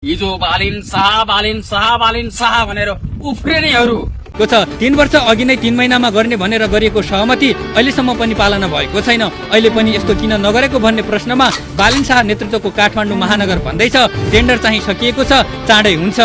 हिजो बालिन शाह भनेर उफ्रेनेहरू को छ 3 वर्ष अघि नै 3 महिनामा गर्ने भनेर गरिएको सहमति अहिलेसम्म पनि पालना भएको छैन। अहिले पनि यस्तो किन नगरेको भन्ने प्रश्नमा बालिन शाह नेतृत्वको काठमाडौँ महानगर भन्दैछ टेन्डर चाहिँ सकिएको छ, चाँडै हुन्छ।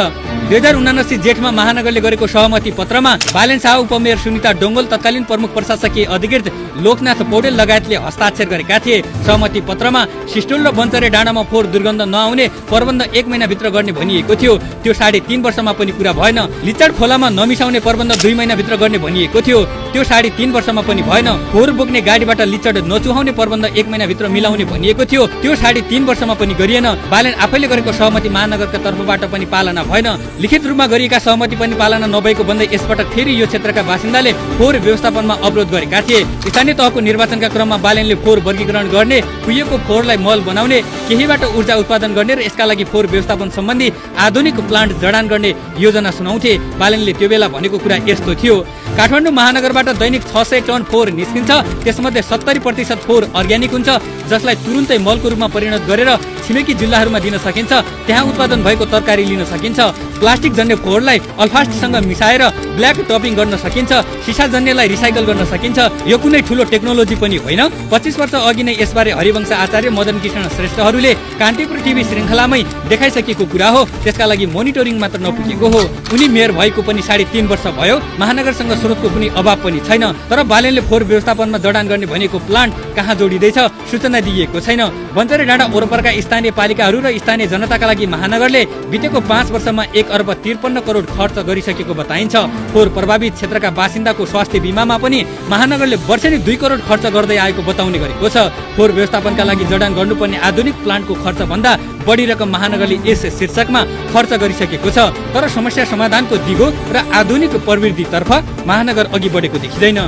2079 जेठमा महानगरले गरेको सहमति पत्रमा बालेन शाह, उपमेयर सुनिता डोङ्गोल, तत्कालीन प्रमुख प्रशासकीय अधिकृत लोकनाथ पौडेल लगायतले हस्ताक्षर गरेका थिए। सहमति पत्रमा सिस्टोल र बन्चरे डाँडामा फोहोर दुर्गन्ध नआउने प्रबन्ध 1 महिनाभित्र गर्ने भनिएको थियो। त्यो 3.5 वर्षमा पनि पूरा भएन। लिचड खोलामा नमिसाउने प्रबन्ध 2 महिनाभित्र गर्ने भनिएको थियो। त्यो 3.5 वर्षमा पनि भएन। फोहोर बोक्ने गाडीबाट लिचड नचुहाउने प्रबन्ध 1 महिनाभित्र मिलाउने भनिएको थियो। त्यो 3.5 वर्षमा पनि गरिएन। बालेन आफैले गरेको सहमति महानगरका तर्फबाट पनि पालना भएन। लिखित रूपमा गरिएका सहमति पनि पालना नभएको भन्दै यसपटक फेरि यो क्षेत्रका बासिन्दाले फोहोर व्यवस्थापनमा अवरोध गरेका थिए। स्थानीय तहको निर्वाचनका क्रममा बालेनले फोहोर वर्गीकरण गर्ने, कुहिएको फोहोरलाई मल बनाउने, केहीबाट ऊर्जा उत्पादन गर्ने र यसका लागि फोहोर व्यवस्थापन सम्बन्धी आधुनिक प्लान्ट जडान गर्ने योजना सुनाउँथे। बालेनले त्यो बेला भनेको कुरा यस्तो थियो, काठमाडौँ महानगरबाट दैनिक 600 टन फोहोर निस्किन्छ, त्यसमध्ये 70% फोहोर अर्ग्यानिक हुन्छ, जसलाई तुरुन्तै मलको रूपमा परिणत गरेर छिमेकी जिल्लाहरूमा दिन सकिन्छ। त्यहाँ उत्पादन भएको तरकारी लिन सकिन्छ। प्लास्टिक जन्य फोहोरलाई अल्फास्टसँग मिसाएर ब्ल्याक टपिङ गर्न सकिन्छ। सिसा जन्यलाई रिसाइकल गर्न सकिन्छ। यो कुनै ठुलो टेक्नोलोजी पनि होइन। 25 वर्ष अघि नै यसबारे हरिवंश आचार्य, मदन कृष्ण श्रेष्ठहरूले कान्तिपुर टिभी श्रृङ्खलामै देखाइसकेको कुरा हो। त्यसका लागि मोनिटरिङ मात्र नपुगेको हो। उनी मेयर भएको पनि 3.5 वर्ष भयो। महानगरसँग स्रोतको कुनै अभाव पनि छैन। तर बालेनले फोहोर व्यवस्थापनमा जडान गर्ने भनेको प्लान्ट कहाँ जोडिँदैछ सूचना दिइएको छैन। बन्चरे डाँडा वरपरका स्थानीय पालिकाहरू र स्थानीय जनताका लागि महानगरले बितेको 5 वर्षमा 1 अर्ब 53 करोड खर्च गरिसकेको बताइन्छ। फोहोर प्रभावित क्षेत्रका बासिन्दाको स्वास्थ्य बिमामा पनि महानगरले वर्षेनी 2 करोड खर्च गर्दै आएको बताउने गरेको छ। फोहोर व्यवस्थापनका लागि जडान गर्नुपर्ने आधुनिक प्लान्टको खर्च भन्दा बढी रकम महानगरले यस शीर्षकमा खर्च गरिसकेको छ। तर समस्या समाधानको दिगो र आधुनिक प्रवृत्तितर्फ महानगर अघि बढेको देखिँदैन।